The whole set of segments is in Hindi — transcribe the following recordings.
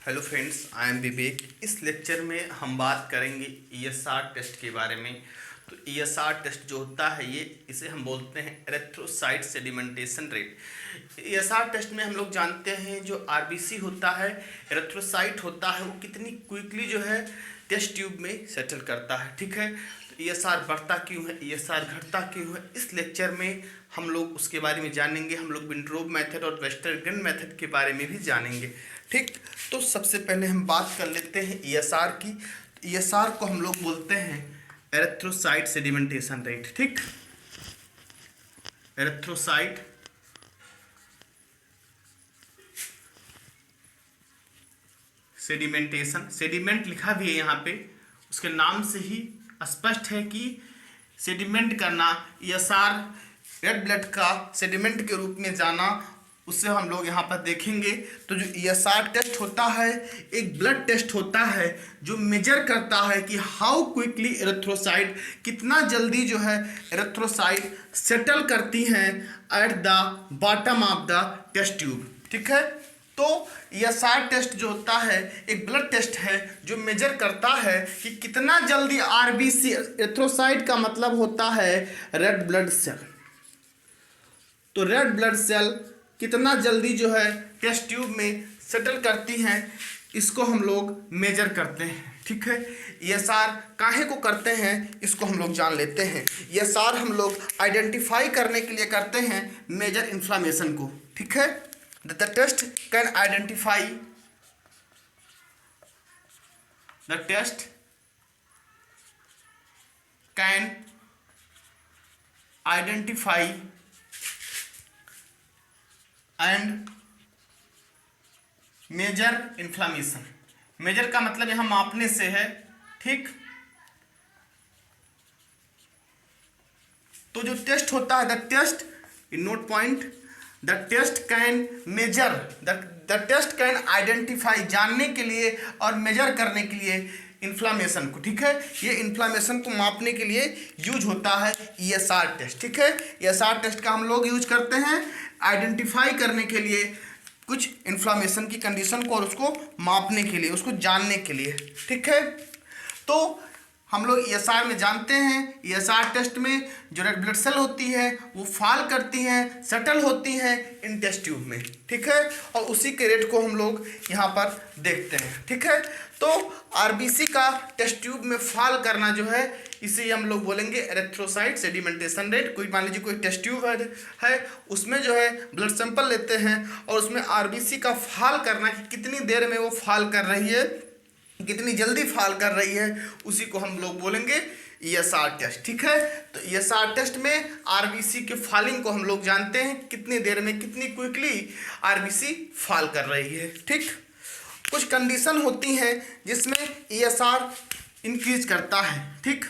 हेलो फ्रेंड्स, आई एम विवेक। इस लेक्चर में हम बात करेंगे ईएसआर टेस्ट के बारे में। तो ईएसआर टेस्ट जो होता है इसे हम बोलते हैं erythrocyte sedimentation rate. ESR test में हम लोग जानते हैं जो आरबीसी होता है, एरिथ्रोसाइट होता है, वो कितनी क्विकली जो है टेस्ट ट्यूब में सेटल करता है। ठीक है, तो ईएसआर बढ़ता क्यों है, ईएसआर घटता क्यों है, इस लेक्चर में हम लोग उसके बारे में जानेंगे। हम लोग विंट्रोब मेथड और वेस्टरगन मेथड के बारे में भी जानेंगे। ठीक, तो सबसे पहले हम बात कर लेते हैं ईएसआर की। ईएसआर को हम लोग बोलते हैं एरिथ्रोसाइट सेडिमेंटेशन रेट। ठीक, एरिथ्रोसाइट सेडिमेंटेशन, सेडिमेंट लिखा भी है यहाँ पे, उसके नाम से ही स्पष्ट है कि सेडिमेंट करना, ईएसआर रेड ब्लड का सेडिमेंट के रूप में जाना, उससे हम लोग यहाँ पर देखेंगे। तो जो ईएसआर टेस्ट होता है एक ब्लड टेस्ट होता है जो मेजर करता है कि हाउ क्विकली एरिथ्रोसाइट, कितना जल्दी जो है एरिथ्रोसाइट सेटल करती हैं at the bottom of the test tube. ठीक है, तो ईएसआर टेस्ट जो होता है एक ब्लड टेस्ट है जो मेजर करता है कि कितना जल्दी आरबीसी, एरिथ्रोसाइट का मतलब होता है रेड ब्लड सेल, तो रेड ब्लड सेल कितना जल्दी जो है टेस्ट ट्यूब में सेटल करती हैं, इसको हम लोग मेजर करते हैं। ठीक है, ईएसआर काहे को करते हैं इसको हम लोग जान लेते हैं। ईएसआर हम लोग आइडेंटिफाई करने के लिए करते हैं मेजर इन्फ्लामेशन को। ठीक है, the test can identify, the test can identify and measure inflammation. Measure का मतलब यहां मापने से है। ठीक, तो जो टेस्ट होता है the test in note point, the test can measure, the test can identify, जानने के लिए और मेजर करने के लिए इन्फ्लामेशन को। ठीक है, ये इन्फ्लामेशन को मापने के लिए यूज होता है ईएसआर टेस्ट। ठीक है, ईएसआर टेस्ट का हम लोग यूज करते हैं आइडेंटिफाई करने के लिए कुछ इन्फ्लामेशन की कंडीशन को और उसको मापने के लिए, उसको जानने के लिए। ठीक है, तो हम लोग ईएसआर में जानते हैं ईएसआर टेस्ट में जो रेड ब्लड सेल होती है वो फॉल करती हैं, सेटल होती हैं इन टेस्ट ट्यूब में। ठीक है, और उसी के रेट को हम लोग यहाँ पर देखते हैं। ठीक है, तो आरबीसी का टेस्ट ट्यूब में फॉल करना जो है इसे हम लोग बोलेंगे एरिथ्रोसाइट सेडिमेंटेशन रेट। कोई मान लीजिए कोई टेस्ट ट्यूब है उसमें जो है ब्लड सैंपल लेते हैं और उसमें आरबीसी का फॉल करना कि कितनी देर में वो फॉल कर रही है, कितनी जल्दी फॉल कर रही है, उसी को हम लोग बोलेंगे ईएसआर टेस्ट। ठीक है, तो ईएसआर टेस्ट में आरबीसी के फॉलिंग को हम लोग जानते हैं कितनी देर में, कितनी क्विकली आरबीसी फॉल कर रही है। ठीक, कुछ कंडीशन होती हैं जिसमें ईएसआर इंक्रीज करता है। ठीक,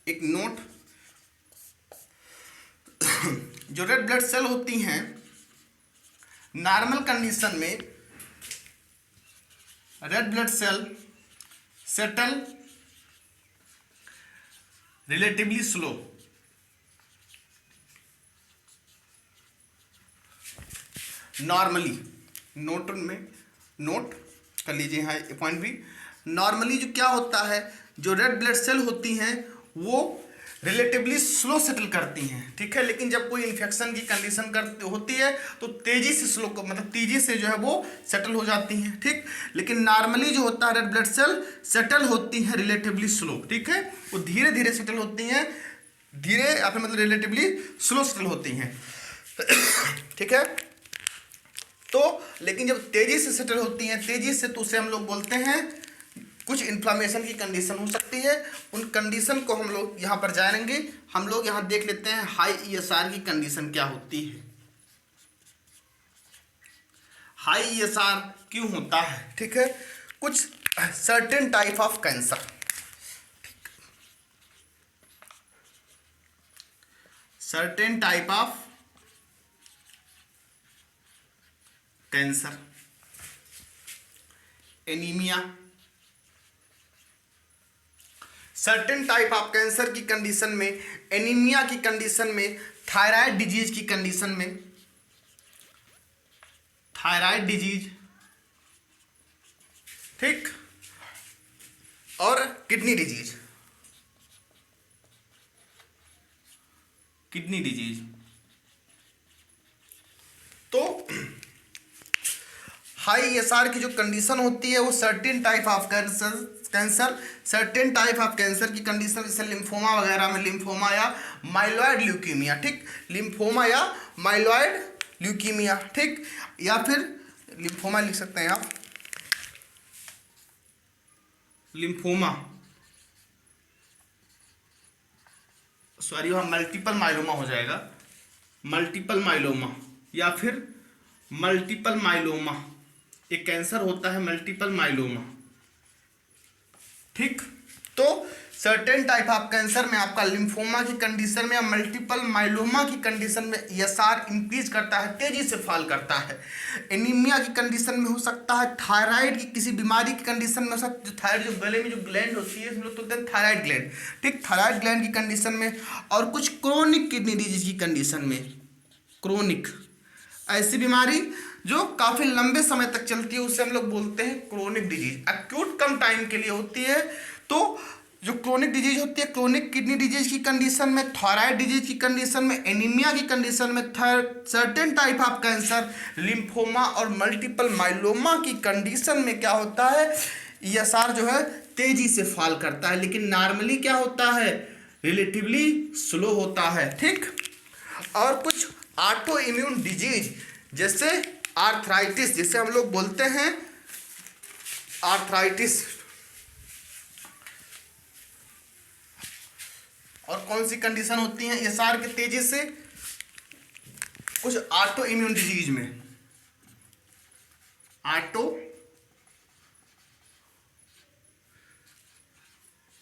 एक नोट, जो रेड ब्लड सेल होती हैं नॉर्मल कंडीशन में red blood cell settle relatively slow, normally, note में नोट कर लीजिए यहाँ पॉइंट भी। नॉर्मली जो क्या होता है, जो रेड ब्लड सेल होती हैं वो रिलेटिवली स्लो सेटल करती हैं। ठीक है, लेकिन जब कोई इन्फेक्शन की कंडीशन होती है तो तेजी से स्लो, मतलब तेजी से जो है वो सेटल हो जाती हैं। ठीक, लेकिन नॉर्मली जो होता है रेड ब्लड सेल सेटल होती हैं रिलेटिवली स्लो। ठीक है, वो धीरे धीरे सेटल होती हैं, धीरे या फिर मतलब रिलेटिवली स्लो सेटल होती हैं। ठीक है, तो लेकिन जब तेजी से सेटल होती हैं, तेजी से, तो उसे हम लोग बोलते हैं कुछ इन्फ्लामेशन की कंडीशन हो सकती है। उन कंडीशन को हम लोग यहाँ पर जानेंगे। हम लोग यहाँ देख लेते हैं हाई ईएसआर की कंडीशन क्या होती है, हाई ईएसआर क्यों होता है। ठीक है, कुछ certain type of cancer, certain type of cancer, anaemia, certain type of cancer की कंडीशन में, एनीमिया की कंडीशन में, थायराइड डिजीज की कंडीशन में, थायराइड डिजीज, ठीक, और किडनी डिजीज, किडनी डिजीज। तो हाई ESR की जो कंडीशन होती है वो certain type of cancer, certain type of cancer की कंडीशन जैसे लिम्फोमा वगैरह में, लिम्फोमा या माइलॉइड ल्यूकीमिया, ठीक, लिम्फोमा या माइलॉइड ल्यूकीमिया, ठीक, या फिर लिम्फोमा लिख सकते हैं आप, लिम्फोमा, सॉरी वहाँ मल्टीपल माइलोमा हो जाएगा, मल्टीपल माइलोमा, या फिर मल्टीपल माइलोमा, एक कैंसर होता है मल्टीपल माइलोमा, ठीक। तो सर्टेन टाइप ऑफ कैंसर में आपका लिम्फोमा की कंडीशन में या मल्टीपल माइलोमा की कंडीशन में ESR इंक्रीज करता है, तेजी से फॉल करता है। एनीमिया की कंडीशन में हो सकता है, थायराइड की किसी बीमारी की कंडीशन में हो सकता है, जो थायराइड जो गले में जो ग्लैंड होती है हम लोग बोलते हैं थायराइड ग्लैंड, ठीक, थायराइड ग्लैंड की कंडीशन में, और कुछ क्रोनिक किडनी डिजीज की कंडीशन में, क्रोनिक ऐसी बीमारी जो काफी लंबे समय तक चलती है उसे हम लोग बोलते हैं क्रोनिक डिजीज। एक्यूट कम टाइम के लिए होती है। तो जो क्रोनिक डिजीज होती है, क्रोनिक किडनी डिजीज की कंडीशन में, थायराइड डिजीज की कंडीशन में, एनीमिया की कंडीशन में, certain type of cancer, lymphoma और मल्टीपल माइलोमा की कंडीशन में क्या होता है, ESR जो है तेजी से फॉल करता है, लेकिन नॉर्मली क्या होता है, रिलेटिवली स्लो होता है, ठीक। और कुछ ऑटो इम्यून डिजीज जैसे आर्थराइटिस, जिसे हम लोग बोलते हैं आर्थराइटिस, और कौन सी कंडीशन होती है ESR के तेजी से, कुछ ऑटो इम्यून डिजीज में, ऑटो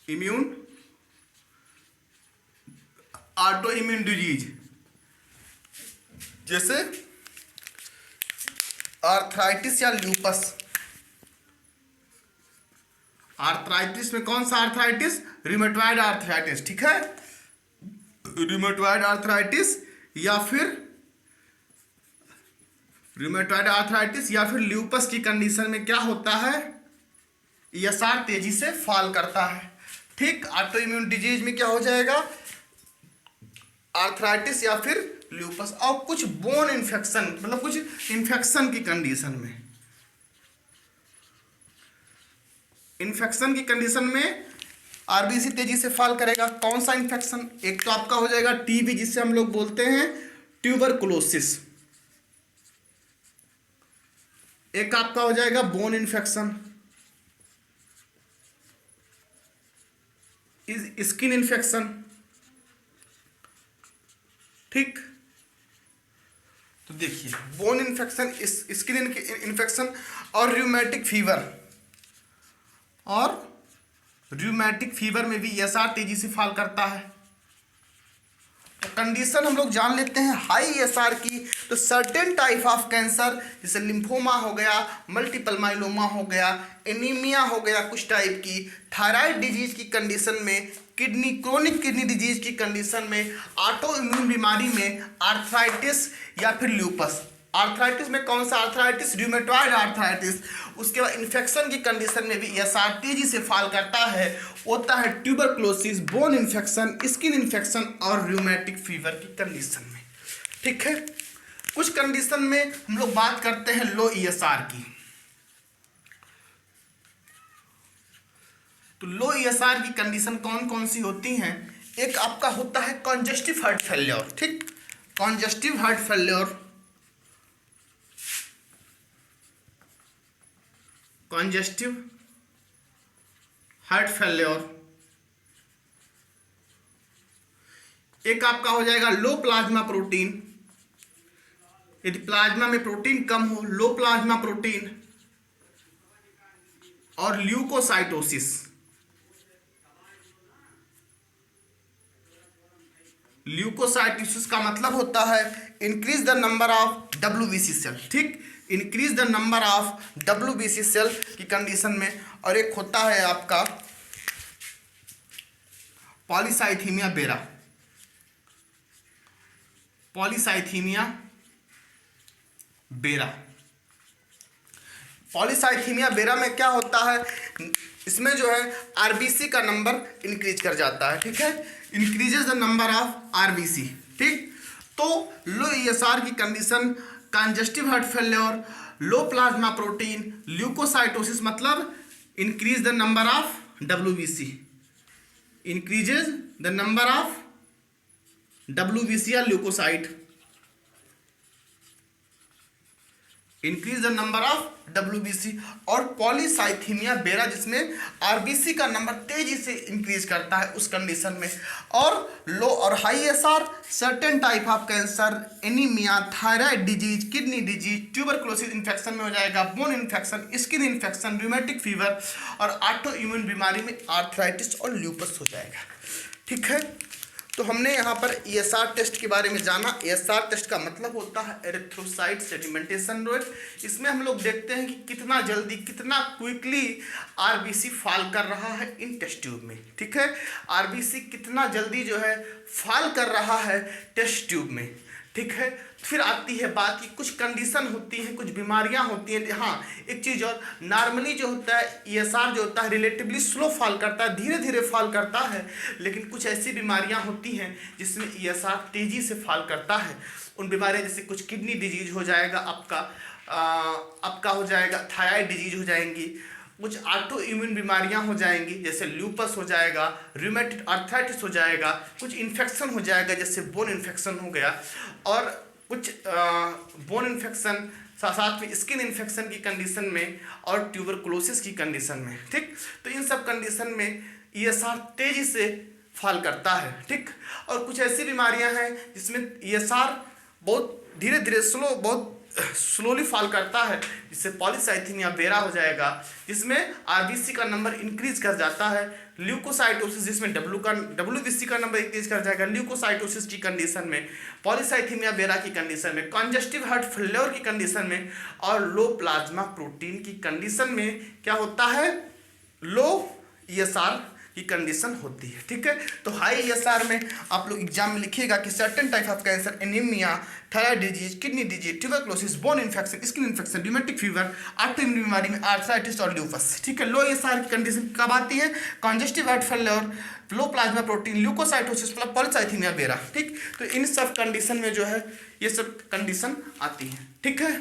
इम्यून डिजीज जैसे आर्थराइटिस या ल्यूपस। आर्थराइटिस में कौन सा आर्थराइटिस, रिमेटॉइड आर्थराइटिस, ठीक है, रिमेटॉइड आर्थराइटिस या फिर रिमेटॉइड आर्थराइटिस या फिर ल्यूपस की कंडीशन में क्या होता है, ESR तेजी से फॉल करता है, ठीक। ऑटो इम्यून डिजीज में क्या हो जाएगा, आर्थराइटिस या फिर ल्यूपस। और कुछ बोन इन्फेक्शन, मतलब कुछ इन्फेक्शन की कंडीशन में, इन्फेक्शन की कंडीशन में RBC तेजी से फॉल करेगा। कौन सा इन्फेक्शन, एक तो आपका हो जाएगा TB जिसे हम लोग बोलते हैं ट्यूबरकुलोसिस, एक आपका हो जाएगा बोन इन्फेक्शन, स्किन इन्फेक्शन, ठीक। तो देखिए बोन इन्फेक्शन, स्किन इन्फेक्शन और रूमेटिक फीवर, और रूमेटिक फीवर में भी ESR तेजी से फॉल करता है। तो कंडीशन हम लोग जान लेते हैं हाई ESR की। तो सर्टेन टाइप ऑफ कैंसर जैसे लिम्फोमा हो गया, मल्टीपल माइलोमा हो गया, एनीमिया हो गया कुछ टाइप की, थायराइड डिजीज की कंडीशन में, क्रोनिक किडनी डिजीज की कंडीशन में, ऑटो इम्यून बीमारी में, आर्थराइटिस या फिर ल्यूपस। आर्थराइटिस में कौन सा आर्थराइटिस, रूमेटॉइड आर्थराइटिस। उसके बाद इन्फेक्शन की कंडीशन में भी ESR तेजी से फॉल करता है, होता है tuberculosis, bone infection, skin infection और रूमेटिक फीवर की कंडीशन में, ठीक है। कुछ कंडीशन में हम लोग बात करते हैं लो ESR की। तो लो ESR की कंडीशन कौन कौन सी होती हैं, एक आपका होता है कॉन्जेस्टिव हार्ट फेल्योर, ठीक, congestive heart failure, congestive heart failure. एक आपका हो जाएगा लो प्लाज्मा प्रोटीन, यदि प्लाज्मा में प्रोटीन कम हो, लो प्लाज्मा प्रोटीन, और ल्यूकोसाइटोसिस। ल्यूकोसाइटोसिस का मतलब होता है increase the number of WBC cell, ठीक, increase the number of WBC cell की कंडीशन में। और एक होता है आपका पॉलीसाइथीमिया बेरा, पॉलीसाइथीमिया बेरा। पॉलीसाइथीमिया बेरा में क्या होता है, इसमें जो है आरबीसी का नंबर इंक्रीज कर जाता है, ठीक है, increases the number of RBC, ठीक। तो लो ईएसआर की condition, congestive heart failure, low plasma protein, leucocytosis, मतलब increase the number of WBC, increases the number of WBC या leucocyte, increase the number of WBC. और पॉलीसाइथीमिया बेरा जिसमें आरबीसी का नंबर तेजी से इंक्रीज करता है उस कंडीशन में। और लो और high SR, certain type of cancer, anaemia, thyroid disease, kidney disease, tuberculosis infection में हो जाएगा, bone infection, skin infection, rheumatic fever और ऑटो इम्यून बीमारी में आर्थराइटिस और ल्यूपस हो जाएगा, ठीक है। तो हमने यहाँ पर ईएसआर टेस्ट के बारे में जाना। ईएसआर टेस्ट का मतलब होता है एरिथ्रोसाइट सेडिमेंटेशन रेट। इसमें हम लोग देखते हैं कि कितना जल्दी, कितना क्विकली आरबीसी फॉल कर रहा है इन टेस्ट ट्यूब में, ठीक है। आरबीसी कितना जल्दी जो है फॉल कर रहा है टेस्ट ट्यूब में, ठीक है। फिर आती है बात कि कुछ कंडीशन होती हैं, कुछ बीमारियां होती हैं। हाँ, एक चीज़ और, नॉर्मली जो होता है ईएसआर जो होता है रिलेटिवली स्लो फॉल करता है, धीरे धीरे फॉल करता है। लेकिन कुछ ऐसी बीमारियां होती हैं जिसमें ईएसआर तेज़ी से फॉल करता है। उन बीमारियां जैसे कुछ किडनी डिजीज हो जाएगा आपका हो जाएगा, थायराइड डिजीज हो जाएंगी, कुछ ऑटो इम्यून बीमारियां हो जाएंगी जैसे ल्यूपस हो जाएगा, रूमेटिक आर्थराइटिस हो जाएगा, कुछ इन्फेक्शन हो जाएगा जैसे बोन इन्फेक्शन हो गया, और कुछ बोन इन्फेक्शन साथ में स्किन इन्फेक्शन की कंडीशन में और ट्यूबरकुलोसिस की कंडीशन में, ठीक। तो इन सब कंडीशन में ईएसआर तेजी से फॉल करता है, ठीक। और कुछ ऐसी बीमारियां हैं जिसमें ईएसआर बहुत धीरे धीरे बहुत स्लोली फॉल करता है, जिससे पॉलीसाइथीमिया बेरा हो जाएगा, जिसमें आरबीसी का नंबर इंक्रीज कर जाता है, ल्यूकोसाइटोसिस जिसमें डब्ल्यूबीसी का नंबर इंक्रीज कर जाएगा ल्यूकोसाइटोसिस की कंडीशन में, पॉलीसाइथीमिया बेरा की कंडीशन में, कंजेस्टिव हार्ट फेल्योर की कंडीशन में, और लो प्लाज्मा प्रोटीन की कंडीशन में क्या होता है, लो ईएसआर की कंडीशन होती है, ठीक है। तो हाई ईएसआर में आप लोग एग्जाम में लिखिएगा कि certain type of cancer, anaemia, thyroid disease, kidney disease, tuberculosis, bone infection, skin infection, rheumatic fever, auto immune बीमारी में आर्थराइटिस और ल्यूपस, ठीक है। लो ईएसआर की कंडीशन कब आती है, congestive heart failure, low plasma protein, leukocytosis, polycythaemia बेरा, ठीक। तो इन सब कंडीशन में जो है ये सब कंडीशन आती है, ठीक है।